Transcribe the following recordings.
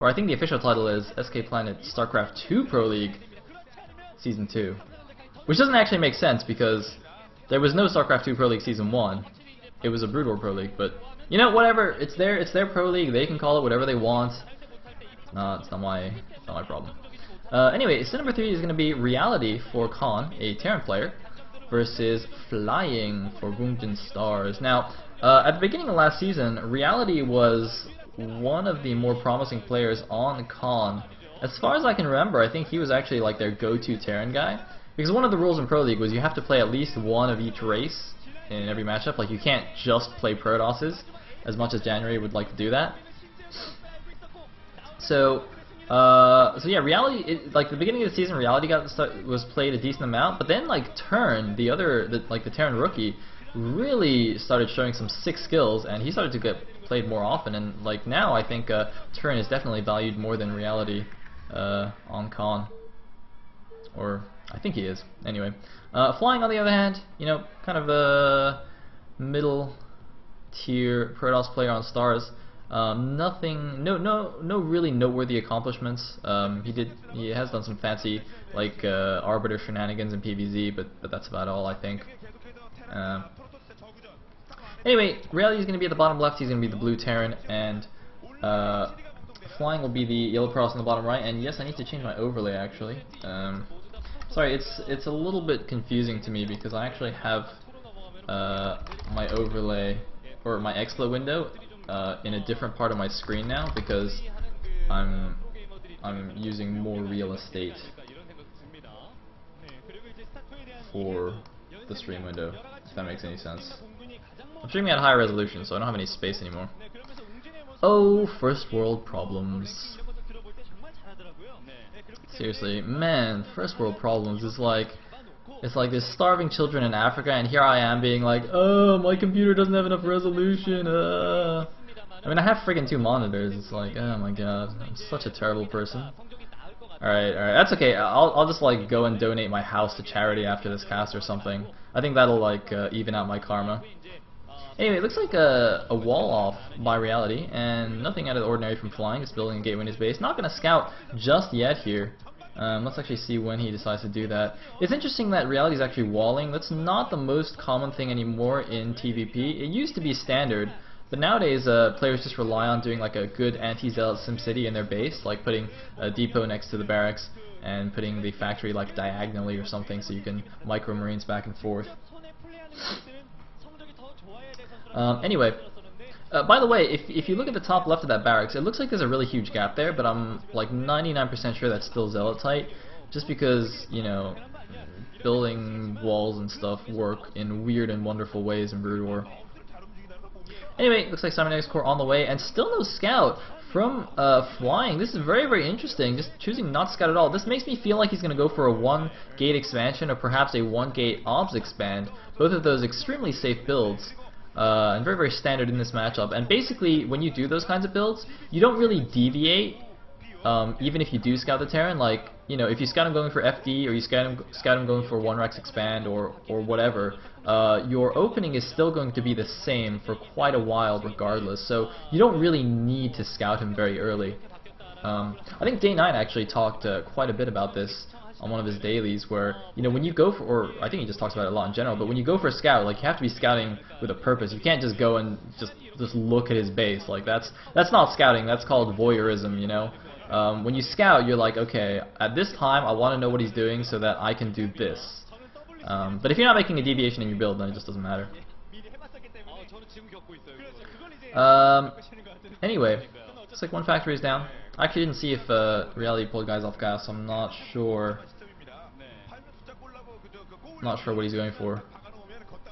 or I think the official title is SK Planet StarCraft 2 Pro League Season 2. Which doesn't actually make sense because there was no StarCraft 2 Pro League Season 1. It was a Brood War Pro League, but you know, whatever. It's their Pro League. They can call it whatever they want. It's not my problem. Anyway, sim number 3 is going to be Reality for Khan, a Terran player, versus Flying for Gungjin Stars. Now, at the beginning of last season, Reality was one of the more promising players on Khan. As far as I can remember, I think he was actually like their go-to Terran guy. Because one of the rules in Pro League was you have to play at least one of each race in every matchup. Like, you can't just play Protosses, as much as January would like to do that. So yeah, Reality, like the beginning of the season, Reality was played a decent amount, but then like Turn, the Terran rookie, really started showing some sick skills, and he started to get played more often. And like now, I think Turn is definitely valued more than Reality on Khan, or I think he is. Anyway, Flying on the other hand, you know, kind of a middle tier Protoss player on Stars. No really noteworthy accomplishments. He has done some fancy like Arbiter shenanigans in PvZ, but that's about all, I think. Anyway, Reality is going to be at the bottom left. He's going to be the blue Terran, and Flying will be the yellow Protoss on the bottom right. And yes, I need to change my overlay actually. Sorry, it's a little bit confusing to me because I actually have my overlay or my XFlow window in a different part of my screen now because I'm using more real estate for the stream window, if that makes any sense. I'm streaming at high resolution, so I don't have any space anymore. Oh, first world problems. Seriously, man, first world problems is like, it's like there's starving children in Africa, and here I am being like, oh, my computer doesn't have enough resolution. I mean, I have friggin' 2 monitors. It's like, oh my god, I'm such a terrible person. Alright, that's okay. I'll just like go and donate my house to charity after this cast or something. I think that'll like even out my karma. Anyway, it looks like a wall off by Reality, and nothing out of the ordinary from Flying. It's building a gateway in his base. Not gonna scout just yet here. Let's actually see when he decides to do that. It's interesting that Reality is actually walling. That's not the most common thing anymore in TVP. It used to be standard, but nowadays players just rely on doing like a good anti-zealot SimCity in their base, like putting a depot next to the barracks and putting the factory like diagonally or something so you can micro marines back and forth. Anyway, by the way, if you look at the top left of that barracks, it looks like there's a really huge gap there, but I'm like 99% sure that's still Zealot height, just because, you know, building walls and stuff work in weird and wonderful ways in Brood War. Anyway, looks like Cybernetics Core on the way, and still no scout from Flying. This is very, very interesting, just choosing not to scout at all. This makes me feel like he's going to go for a 1-gate expansion or perhaps a 1-gate obs expand, both of those extremely safe builds. And very, very standard in this matchup. And basically, when you do those kinds of builds, you don't really deviate, even if you do scout the Terran. Like, you know, if you scout him going for FD, or you scout him going for 1-Rex expand, or whatever, your opening is still going to be the same for quite a while regardless. So you don't really need to scout him very early. I think Day 9 actually talked quite a bit about this on one of his dailies, where, you know, when you go for, or I think he just talks about it a lot in general, but when you go for a scout, like, you have to be scouting with a purpose. You can't just go and just look at his base. Like, that's not scouting, that's called voyeurism, you know. When you scout, you're like, okay, at this time I want to know what he's doing so that I can do this. But if you're not making a deviation in your build, then it just doesn't matter. Anyway, looks like one factory is down. I actually didn't see if Reality pulled guys off gas, so I'm not sure. Not sure what he's going for.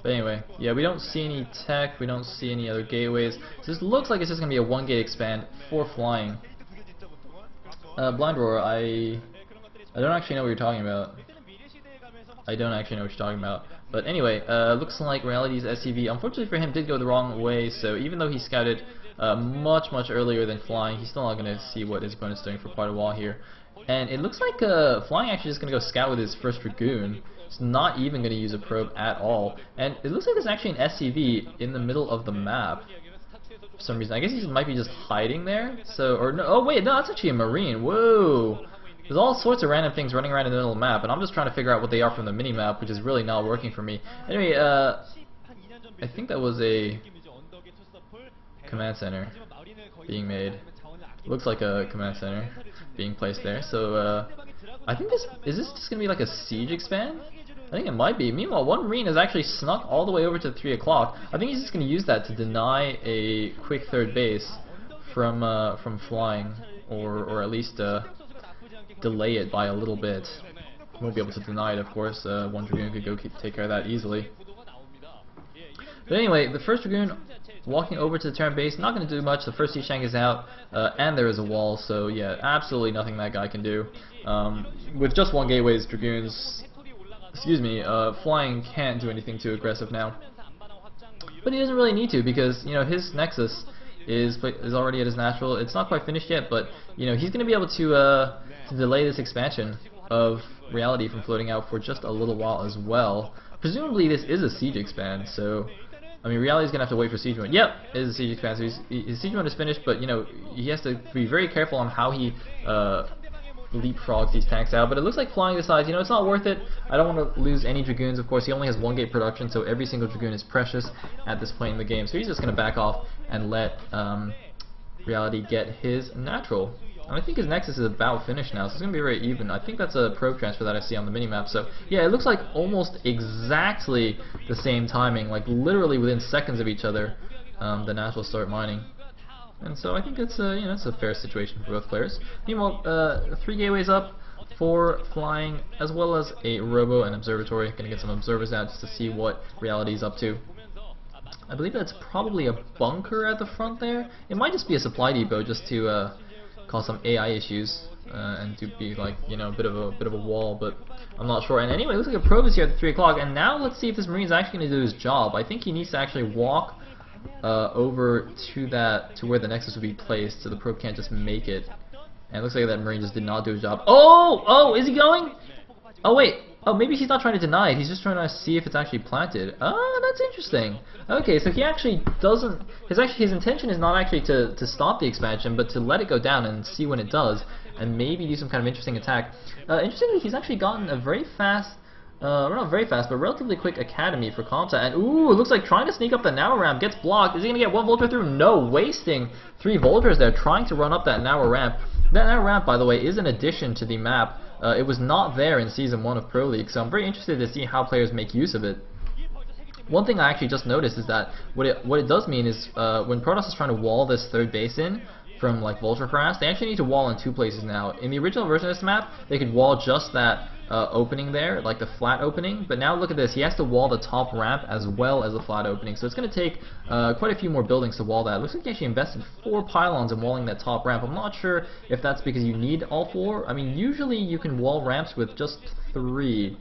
But anyway, yeah, we don't see any tech, we don't see any other gateways. So this looks like it's just going to be a 1-gate expand for Flying. Blind Roar, I don't actually know what you're talking about. I don't actually know what you're talking about. But anyway, looks like Reality's SCV, unfortunately for him, did go the wrong way, so even though he scouted much earlier than Flying, he's still not going to see what his opponent's doing for quite a while here. And it looks like Flying actually is going to go scout with his first Dragoon. It's not even going to use a probe at all. And it looks like there's actually an SCV in the middle of the map. for some reason. I guess he might be just hiding there. So, or no, oh wait, no, that's actually a Marine. Whoa! There's all sorts of random things running around in the middle of the map, and I'm just trying to figure out what they are from the mini-map, which is really not working for me. Anyway, I think that was a command center being made. Looks like a command center being placed there. So, I think is this just gonna be like a siege expand? I think it might be. Meanwhile, one Marine has actually snuck all the way over to 3 o'clock. I think he's just going to use that to deny a quick third base from flying, or at least delay it by a little bit. He won't be able to deny it, of course. One Dragoon could go take care of that easily. But anyway, the first Dragoon walking over to the turn base, not going to do much. The first siege tank is out, and there is a wall, so yeah, absolutely nothing that guy can do. With just one gateway's Dragoons, flying can't do anything too aggressive now. But he doesn't really need to, because you know his Nexus is already at his natural. It's not quite finished yet, but you know he's going to be able to delay this expansion of reality from floating out for just a little while as well. Presumably this is a siege expand, so I mean reality's going to have to wait for siege mode. Yep, it is a siege expand. So his siege mode is finished, but you know he has to be very careful on how he leapfrogs these tanks out. But it looks like flying decides, you know, it's not worth it. I don't want to lose any Dragoons. Of course, he only has 1 gate production, so every single Dragoon is precious at this point in the game. So he's just going to back off and let reality get his natural. And I think his Nexus is about finished now, so it's going to be very even. I think that's a probe transfer that I see on the minimap. So yeah, it looks like almost exactly the same timing, like literally within seconds of each other, the naturals start mining. And so I think it's you know, it's a fair situation for both players. Meanwhile, 3 gateways up for flying, as well as a robo and observatory. Gonna get some observers out just to see what reality's up to. I believe that's probably a bunker at the front there. It might just be a supply depot just to cause some AI issues and to be like, you know, a bit of a wall, but I'm not sure. And anyway, it looks like a probe is here at 3 o'clock, and now let's see if this Marine's actually gonna do his job. I think he needs to actually walk over to where the Nexus would be placed, so the probe can't just make it. And it looks like that Marine just did not do his job. Oh, is he going? Oh wait, oh maybe he's not trying to deny it, he's just trying to see if it's actually planted. Oh, that's interesting. Okay, so he actually doesn't, his intention is not actually to stop the expansion, but to let it go down and see when it does, and maybe do some kind of interesting attack. Interestingly, he's actually gotten a very fast, well, not very fast, but relatively quick academy for combat. And ooh, it looks like trying to sneak up the narrow ramp, gets blocked. Is he gonna get 1 Vulture through? No, wasting 3 Vultures there, trying to run up that narrow ramp. That narrow ramp, by the way, is an addition to the map. It was not there in Season 1 of Pro League, so I'm very interested to see how players make use of it. One thing I actually just noticed is that what it does mean is when Protoss is trying to wall this third base in from like Vulture harass, they actually need to wall in 2 places now. In the original version of this map, they could wall just that opening there, like the flat opening, but now look at this, he has to wall the top ramp as well as the flat opening, so it's going to take quite a few more buildings to wall that. It looks like he actually invested 4 pylons in walling that top ramp. I'm not sure if that's because you need all 4. I mean, usually you can wall ramps with just 3,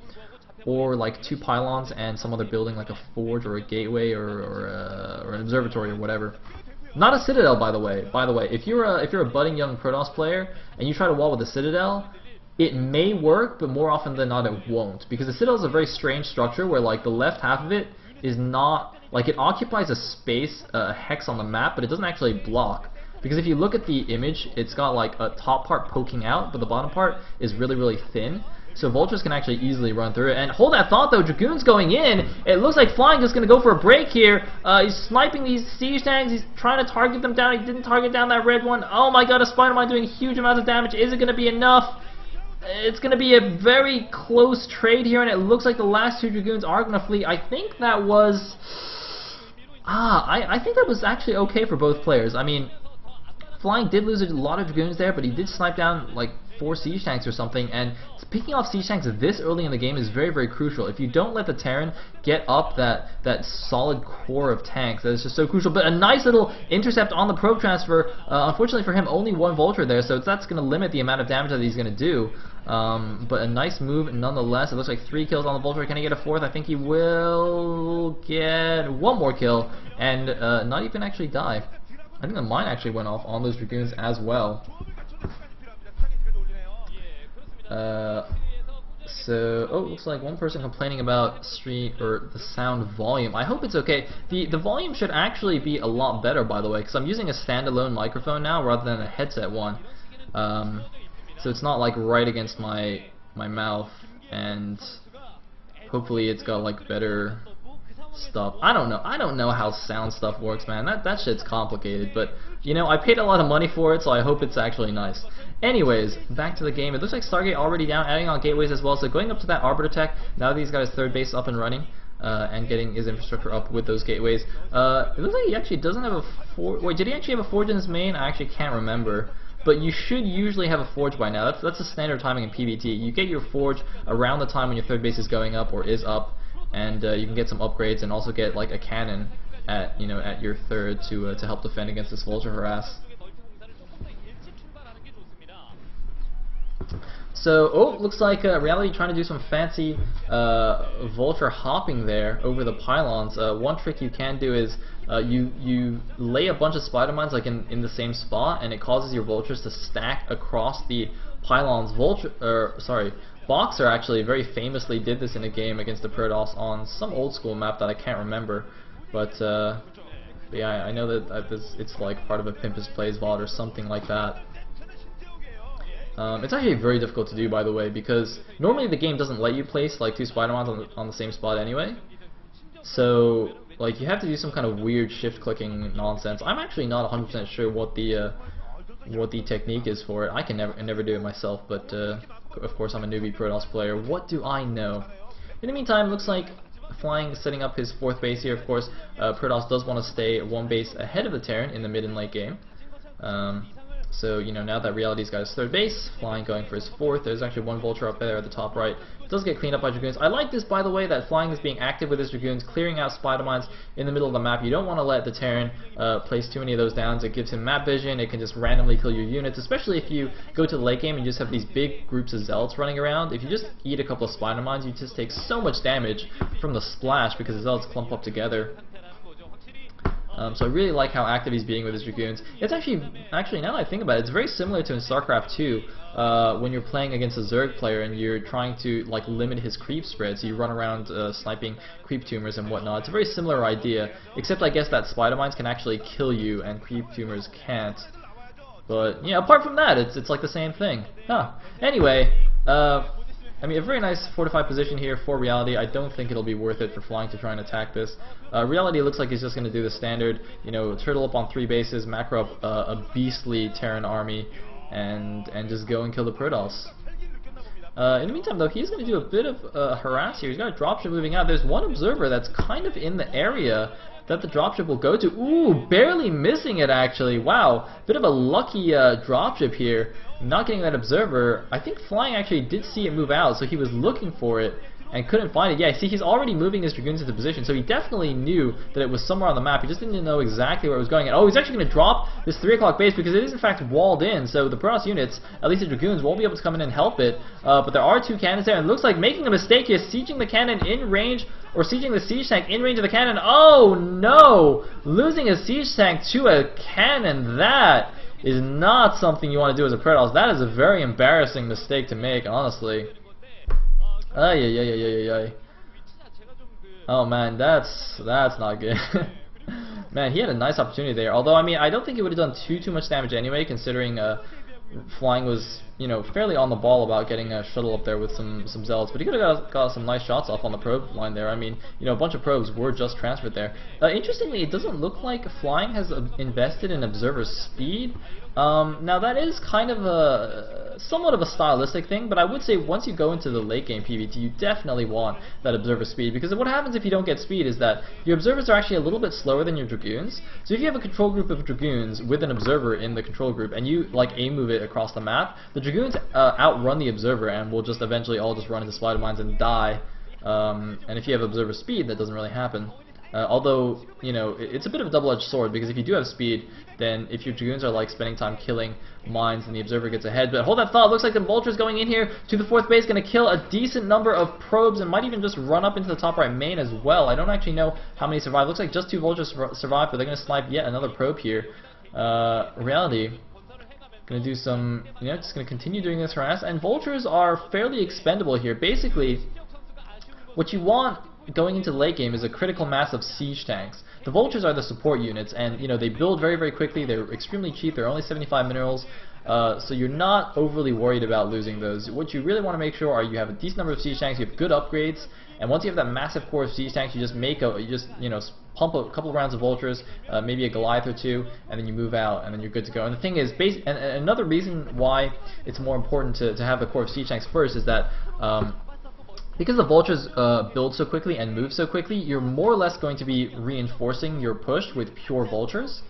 or like 2 pylons and some other building like a forge or a gateway or an observatory or whatever. Not a citadel, by the way. If you're a budding young Protoss player and you try to wall with a citadel, it may work, but more often than not it won't, because the citadel is a very strange structure where like the left half of it is not, like, it occupies a space, a hex on the map, but it doesn't actually block. Because if you look at the image, it's got like a top part poking out, but the bottom part is really, really thin. So Vultures can actually easily run through it. And hold that thought though, Dragoon's going in. It looks like Flying is going to go for a break here. He's sniping these siege tanks. He's trying to target them down. He didn't target down that red one. Oh my god, a Spider Mine doing huge amounts of damage. Is it going to be enough? It's going to be a very close trade here, and it looks like the last 2 Dragoons are going to flee. I think that was... I think that was actually okay for both players. I mean, Flying did lose a lot of Dragoons there, but he did snipe down like 4 siege tanks or something, and picking off siege tanks this early in the game is very, very crucial. If you don't let the Terran get up that solid core of tanks, that is just so crucial. But a nice little intercept on the probe transfer. Unfortunately for him, only 1 Vulture there, so that's going to limit the amount of damage that he's going to do. But a nice move nonetheless. It looks like 3 kills on the Vulture. Can he get a 4th? I think he will get 1 more kill and not even actually die. I think the mine actually went off on those Dragoons as well. So, oh, looks like one person complaining about stream or the sound volume. I hope it's okay. The volume should actually be a lot better, by the way, because I'm using a standalone microphone now rather than a headset one. So it's not like right against my mouth, and hopefully it's got like better stuff. I don't know how sound stuff works, man. That shit's complicated, but you know, I paid a lot of money for it, so I hope it's actually nice. Anyways, back to the game. It looks like Stargate already down, adding on gateways as well. So going up to that Arbiter tech, now that he's got his third base up and running, and getting his infrastructure up with those gateways. It looks like he actually doesn't have a forge. Wait, did he actually have a forge in his main? I actually can't remember. But you should usually have a forge by now. That's the standard timing in PvT. You get your forge around the time when your third base is going up or is up, and you can get some upgrades and also get like a cannon at at your third to help defend against this vulture harass. So, oh, looks like Reality trying to do some fancy vulture hopping there over the pylons. One trick you can do is you lay a bunch of spider mines like in the same spot, and it causes your vultures to stack across the pylons. Boxer actually very famously did this in a game against the Protoss on some old school map that I can't remember, but yeah, I know that it's like part of a Pimpus Plays VOD or something like that. It's actually very difficult to do, by the way, because normally the game doesn't let you place like two Spider-Mons on the same spot anyway. So like you have to do some kind of weird shift clicking nonsense. I'm actually not 100% sure what the technique is for it. I can never do it myself, but of course I'm a newbie Protoss player. What do I know? In the meantime, looks like Flying is setting up his fourth base here. Of course, Protoss does want to stay one base ahead of the Terran in the mid and late game. So, you know, now that Reality's got his third base, Flying going for his fourth. There's actually one Vulture up there at the top right. It does get cleaned up by Dragoons. I like this, by the way, that Flying is being active with his Dragoons, clearing out Spider Mines in the middle of the map. You don't want to let the Terran place too many of those downs. It gives him map vision. It can just randomly kill your units, especially if you go to the late game and you just have these big groups of Zealots running around. If you just eat a couple of Spider Mines, you just take so much damage from the splash because the Zealots clump up together. So I really like how active he's being with his Dragoons. It's actually now that I think about it, it's very similar to in StarCraft 2 when you're playing against a Zerg player and you're trying to like limit his creep spread, so you run around sniping creep tumors and whatnot. It's a very similar idea, except I guess that Spider Mines can actually kill you and creep tumors can't. But yeah, apart from that, it's like the same thing. Huh. Anyway, I mean, a very nice fortified position here for Reality. I don't think it'll be worth it for Flying to try and attack this. Reality looks like he's just going to do the standard, you know, turtle up on 3 bases, macro up a beastly Terran army, and just go and kill the Protoss. In the meantime, though, he's going to do a bit of harass here. He's got a dropship moving out. There's one observer that's kind of in the area that the dropship will go to. Ooh, barely missing it, actually. Wow, bit of a lucky dropship here. Not getting that observer. I think Flying actually did see it move out, so he was looking for it and couldn't find it. Yeah, see, he's already moving his Dragoons into position, so he definitely knew that it was somewhere on the map. He just didn't know exactly where it was going. And oh, he's actually going to drop this 3 o'clock base because it is in fact walled in, so the Protoss units, at least the Dragoons, won't be able to come in and help it. But there are 2 cannons there, and it looks like making a mistake here, sieging the cannon in range, or sieging the siege tank in range of the cannon. Oh no! Losing a siege tank to a cannon, that is not something you want to do as a Protoss. That is a very embarrassing mistake to make, honestly. Ay. Oh man, that's not good. Man, he had a nice opportunity there. Although, I mean, I don't think it would have done too much damage anyway, considering Flying was, you know, fairly on the ball about getting a shuttle up there with some Zealots, but he could have got some nice shots off on the probe line there. I mean, you know, a bunch of probes were just transferred there. Interestingly, it doesn't look like Flying has invested in observer speed. Now that is kind of somewhat of a stylistic thing, but I would say once you go into the late game PvT, you definitely want that observer speed, because what happens if you don't get speed is that your observers are actually a little bit slower than your Dragoons. So if you have a control group of Dragoons with an observer in the control group and you like aim move it across the map, the Dragoons outrun the observer and will just eventually all just run into spider mines and die. And if you have observer speed, that doesn't really happen. Although, you know, it's a bit of a double-edged sword, because if you do have speed, then if your Dragoons are like spending time killing mines, then the observer gets ahead. But hold that thought, looks like the Vulture's going in here to the 4th base, going to kill a decent number of probes, and might even just run up into the top right main as well. I don't actually know how many survive. Looks like just 2 Vultures survive, but they're going to snipe yet another probe here. Reality Gonna do some, just gonna continue doing this harass, and vultures are fairly expendable here. Basically, what you want going into the late game is a critical mass of siege tanks. The vultures are the support units, and they build very, very quickly. They're extremely cheap. They're only 75 minerals, so you're not overly worried about losing those. What you really want to make sure are you have a decent number of siege tanks, you have good upgrades, and once you have that massive core of siege tanks, you just pump a couple of rounds of vultures, maybe a Goliath or two, and then you move out, and then you're good to go. And the thing is, and another reason why it's more important to have the core of siege tanks first is that because the vultures build so quickly and move so quickly, you're more or less going to be reinforcing your push with pure vultures.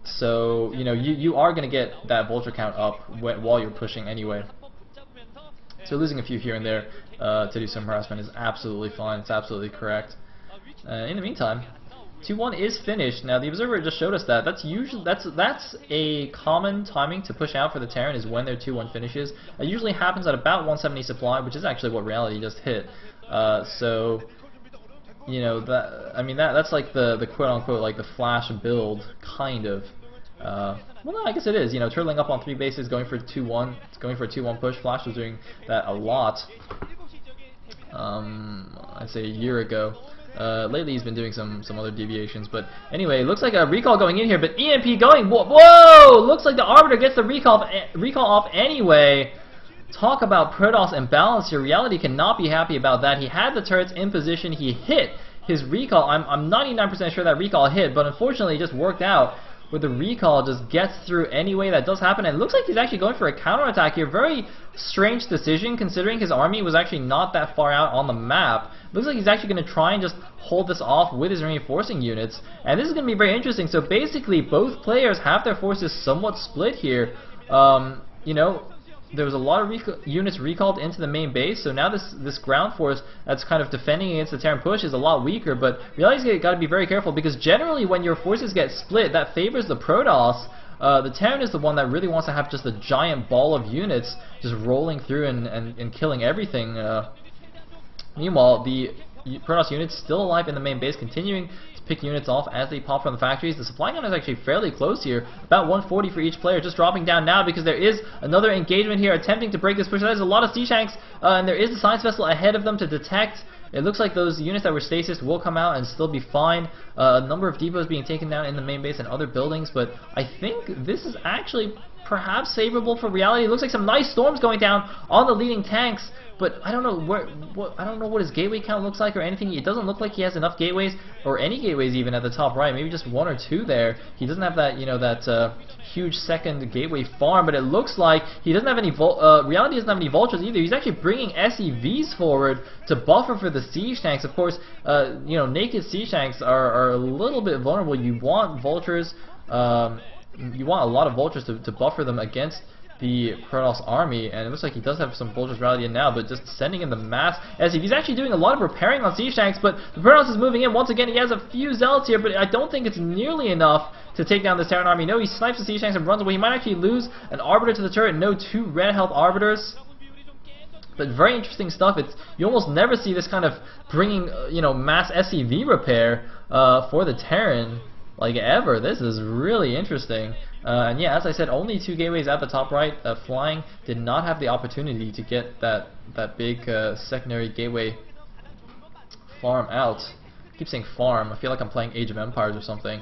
So you are going to get that vulture count up while you're pushing anyway. So losing a few here and there to do some harassment is absolutely fine. It's absolutely correct. In the meantime, 2-1 is finished. Now the observer just showed us that. That's a common timing to push out for the Terran, is when their 2-1 finishes. It usually happens at about 170 supply, which is actually what reality just hit. So that's like the quote unquote like the flash build kind of. Well, no, I guess it is. Turtling up on 3 bases, going for 2-1. It's going for a 2-1 push. Flash was doing that a lot. I'd say a year ago. Lately he's been doing some other deviations, but anyway, looks like a recall going in here, but EMP going. Whoa! Looks like the Arbiter gets the recall off anyway. Talk about Protoss imbalance here. Reality cannot be happy about that. He had the turrets in position. He hit his recall. I'm 99% sure that recall hit, but unfortunately it just worked out where the recall just gets through anyway. That does happen, and it looks like he's actually going for a counterattack here. Very strange decision considering his army was actually not that far out on the map. Looks like he's actually going to try and just hold this off with his reinforcing units, and this is going to be very interesting. So basically both players have their forces somewhat split here. There was a lot of units recalled into the main base, so now this ground force that's kind of defending against the Terran push is a lot weaker, but Reality's got to be very careful, because generally when your forces get split, that favors the Protoss. The Terran is the one that really wants to have just a giant ball of units just rolling through and killing everything. Meanwhile, the Protoss units still alive in the main base, continuing to pick units off as they pop from the factories. The supply count is actually fairly close here, about 140 for each player, just dropping down now because there is another engagement here attempting to break this push. There's a lot of siege tanks, and there is a science vessel ahead of them to detect. It looks like those units that were stasis will come out and still be fine. A number of depots being taken down in the main base and other buildings, but I think this is actually perhaps favorable for Reality. It looks like some nice storms going down on the leading tanks, but I don't know what his gateway count looks like or anything. It doesn't look like he has enough gateways, or any gateways even at the top right. Maybe just 1 or 2 there. He doesn't have that, that huge second gateway farm, but it looks like he doesn't have any Reality doesn't have any vultures either. He's actually bringing SEVs forward to buffer for the siege tanks. Of course, naked siege tanks are a little bit vulnerable. You want vultures. You want a lot of vultures to buffer them against the Protoss army, and it looks like he does have some vultures rallied in now, but just sending in the mass as if he's actually doing a lot of repairing on siege tanks, but the Protoss is moving in. Once again, he has a few zealots here, but I don't think it's nearly enough to take down this Terran army. No, he snipes the siege tanks and runs away. He might actually lose an Arbiter to the turret. No 2 red health Arbiters. But very interesting stuff. You almost never see this kind of bringing, mass SCV repair for the Terran, like ever. This is really interesting. And yeah, as I said, only 2 gateways at the top right. Flying did not have the opportunity to get that big secondary gateway farm out. I keep saying farm. I feel like I'm playing Age of Empires or something.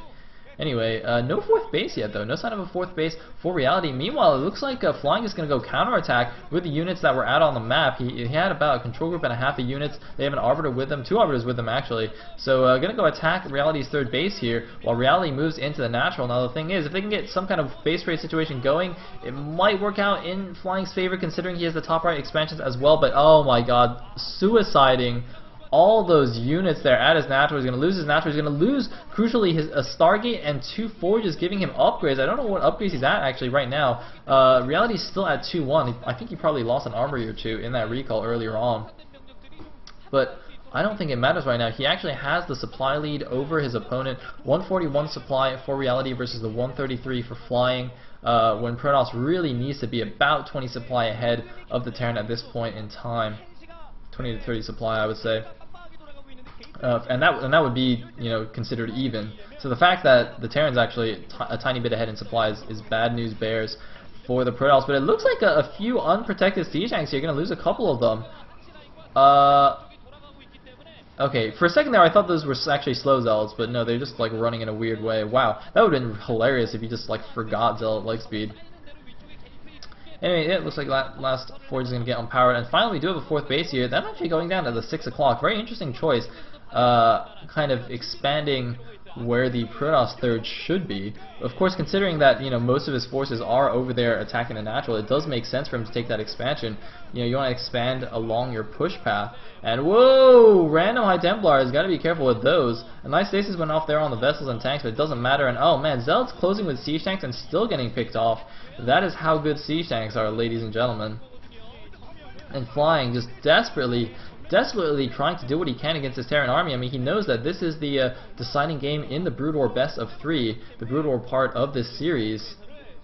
Anyway, no 4th base yet though. No sign of a 4th base for Reality. Meanwhile, it looks like Flying is going to go counterattack with the units that were out on the map. He had about a control group and a half of units. They have an Arbiter with them, 2 Arbiters with them actually. So going to go attack Reality's 3rd base here while Reality moves into the natural. Now the thing is, if they can get some kind of base raid situation going, it might work out in Flying's favor considering he has the top right expansions as well. But oh my god, suiciding all those units there at his natural. He's going to lose his natural. He's going to lose, crucially, a Stargate and 2 Forges, giving him upgrades. I don't know what upgrades he's at actually right now. Reality's still at 2-1. I think he probably lost an armory or 2 in that recall earlier on. But I don't think it matters right now. He actually has the supply lead over his opponent. 141 supply for Reality versus the 133 for Flying. When Protoss really needs to be about 20 supply ahead of the Terran at this point in time. 20 to 30 supply, I would say. and that would be, you know, considered even. So the fact that the Terran's actually a tiny bit ahead in supplies is bad news bears for the Protoss. But it looks like a few unprotected siege tanks here. You're gonna lose a couple of them. Okay, for a second there I thought those were actually slow zealots, but no, they're just like running in a weird way. Wow, that would have been hilarious if you just like forgot zealot leg speed. Anyway, it looks like last forge is going to get unpowered, and finally we do have a fourth base here. That's actually going down to the 6 o'clock. Very interesting choice, kind of expanding where the Protoss third should be. Of course, considering that, you know, most of his forces are over there attacking the natural, it does make sense for him to take that expansion. You know, you want to expand along your push path. And whoa, random High Templars, got to be careful with those. A nice stasis went off there on the vessels and tanks, but it doesn't matter. And oh man, Zealot's closing with siege tanks and still getting picked off. That is how good siege tanks are, ladies and gentlemen. And Flying just desperately trying to do what he can against his Terran army. I mean, he knows that this is the deciding game in the Brood War best of 3, the Brood War part of this series.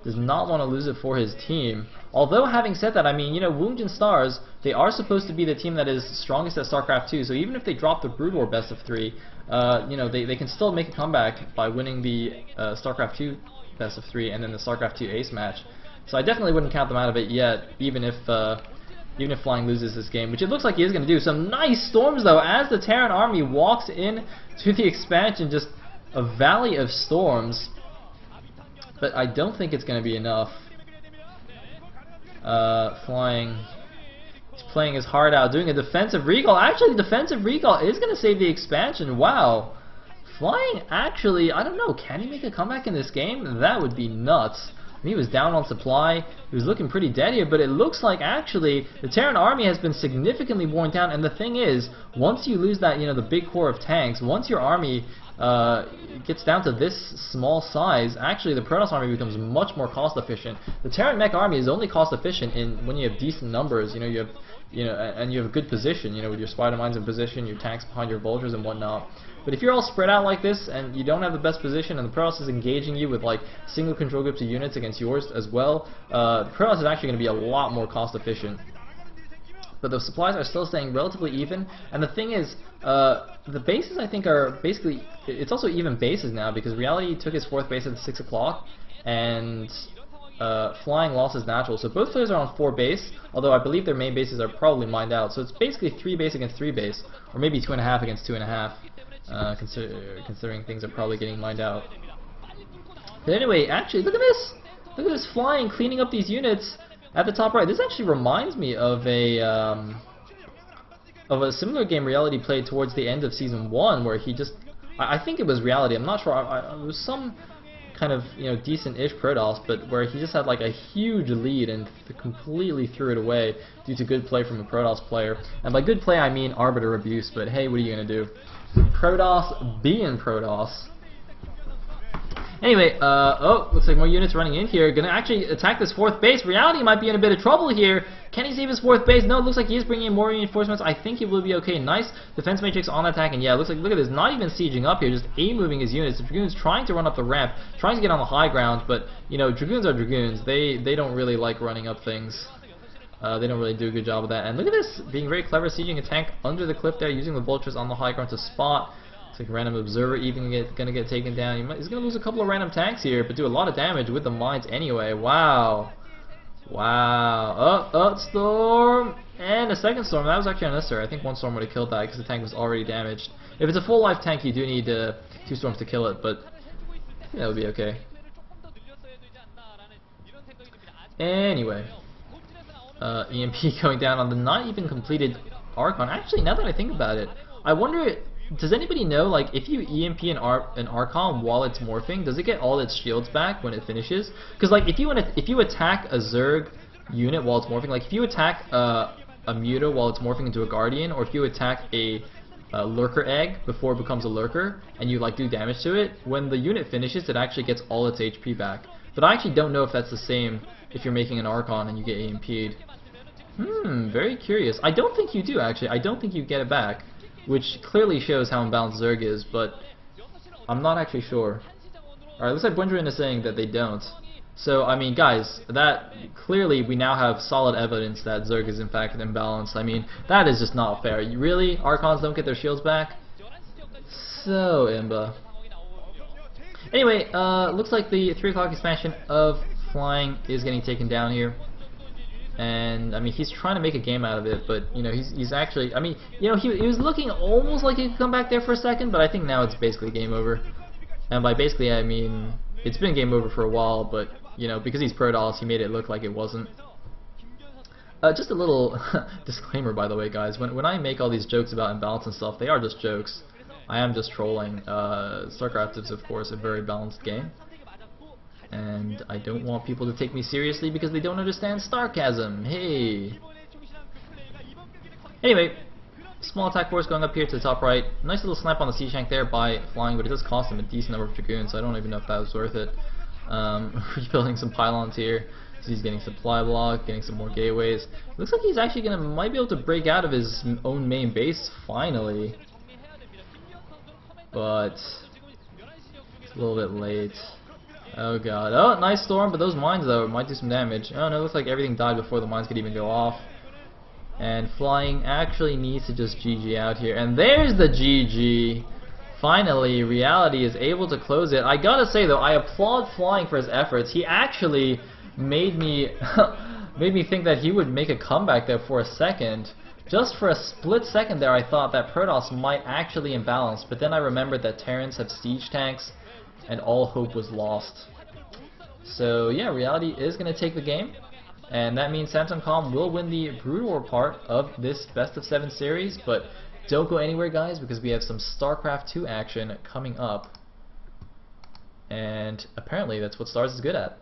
Does not want to lose it for his team. Although, having said that, I mean, you know, Woongjin Stars, they are supposed to be the team that is strongest at StarCraft 2, so even if they drop the Brood War best of 3, you know, they can still make a comeback by winning the StarCraft 2 best of 3 and then the StarCraft 2 ace match. So I definitely wouldn't count them out of it yet, even if Flying loses this game, which it looks like he is going to do. Some nice storms, though, as the Terran army walks in to the expansion, just a valley of storms. But I don't think it's going to be enough. Flying, he's playing his heart out, doing a defensive recall. Actually, defensive recall is going to save the expansion. Wow. Flying, actually, I don't know, can he make a comeback in this game? That would be nuts. He was down on supply, he was looking pretty dead here, but it looks like actually the Terran army has been significantly worn down, and the thing is, once you lose that, you know, the big core of tanks, once your army gets down to this small size, actually the Protoss army becomes much more cost efficient. The Terran mech army is only cost efficient in when you have decent numbers, you know, and you have a good position, you know, with your spider mines in position, your tanks behind your vultures and whatnot. But if you're all spread out like this and you don't have the best position and the Protoss is engaging you with like single control groups of units against yours as well, the Protoss is actually going to be a lot more cost efficient. But the supplies are still staying relatively even, and the thing is, the bases I think are basically, it's also even bases now because Reality took his fourth base at 6 o'clock and Flying lost his natural. So both players are on 4 base, although I believe their main bases are probably mined out. So it's basically 3 base against 3 base, or maybe 2.5 against 2.5. Considering things are probably getting mined out. But anyway, actually, look at this! Look at this Flying cleaning up these units at the top right. This actually reminds me of a similar game Reality played towards the end of Season 1, where he just, I think it was Reality, I'm not sure, it was some kind of, you know, decent-ish Protoss, but where he just had like a huge lead and completely threw it away due to good play from a Protoss player. And by good play I mean arbiter abuse, but hey, what are you gonna do? Protoss being Protoss. Anyway, oh, looks like more units running in here. Gonna actually attack this fourth base. Reality might be in a bit of trouble here. Can he save his fourth base? No, it looks like he is bringing in more reinforcements. I think he will be okay. Nice defense matrix on attack, and yeah, looks like, look at this, not even sieging up here, just moving his units. The Dragoons trying to run up the ramp, trying to get on the high ground, but, you know, Dragoons are Dragoons. They don't really like running up things. They don't really do a good job of that. And look at this, being very clever, sieging a tank under the cliff there, using the vultures on the high ground to spot. It's like random observer even gonna get taken down. He's gonna lose a couple of random tanks here, but do a lot of damage with the mines anyway. Wow. Wow. Storm! And a second storm. That was actually unnecessary. I think one storm would have killed that because the tank was already damaged. If it's a full life tank, you do need 2 storms to kill it, but I think that would be okay. Anyway. EMP going down on the not even completed Archon. Actually, now that I think about it, I wonder, does anybody know, like, if you EMP an Archon while it's morphing, does it get all its shields back when it finishes? Because, like, if you attack a Zerg unit while it's morphing, like if you attack a Muta while it's morphing into a Guardian, or if you attack a Lurker egg before it becomes a Lurker, and you like do damage to it, when the unit finishes, it actually gets all its HP back. But I actually don't know if that's the same if you're making an Archon and you get EMP'd. Very curious. I don't think you do, actually. I don't think you get it back, which clearly shows how imbalanced Zerg is, but I'm not actually sure. Alright, looks like Bundrin is saying that they don't. So, I mean, guys, that clearly we now have solid evidence that Zerg is in fact imbalanced. I mean, that is just not fair. Really? Archons don't get their shields back? So imba. Anyway, looks like the 3 o'clock expansion of flying is getting taken down here. And I mean, he's trying to make a game out of it, but you know, he's actually, I mean, you know, he was looking almost like he could come back there for a second, but I think now it's basically game over. And by basically, I mean it's been game over for a while, but you know, because he's Protoss, he made it look like it wasn't. Just a little disclaimer, by the way, guys. When I make all these jokes about imbalance and stuff, they are just jokes. I am just trolling. StarCraft is, of course, a very balanced game. And I don't want people to take me seriously because they don't understand sarcasm. Hey! Anyway, small attack force going up here to the top right. Nice little snipe on the sea shank there by flying, but it does cost him a decent number of dragoons, so I don't even know if that was worth it. Rebuilding some pylons here. So he's getting supply block, getting some more gateways. Looks like he's actually might be able to break out of his own main base finally. But it's a little bit late. Oh god. Oh, nice storm, but those mines though might do some damage. Oh no, it looks like everything died before the mines could even go off. And flying actually needs to just GG out here. And there's the GG. Finally, reality is able to close it. I gotta say though, I applaud flying for his efforts. He actually made me think that he would make a comeback there for a second. Just for a split second there, I thought that Protoss might actually imbalance, but then I remembered that Terrans have siege tanks, and all hope was lost. So yeah, reality is going to take the game, and that means Samsung.com will win the Brood War part of this best of 7 series, but don't go anywhere, guys, because we have some StarCraft 2 action coming up, and apparently that's what Stars is good at.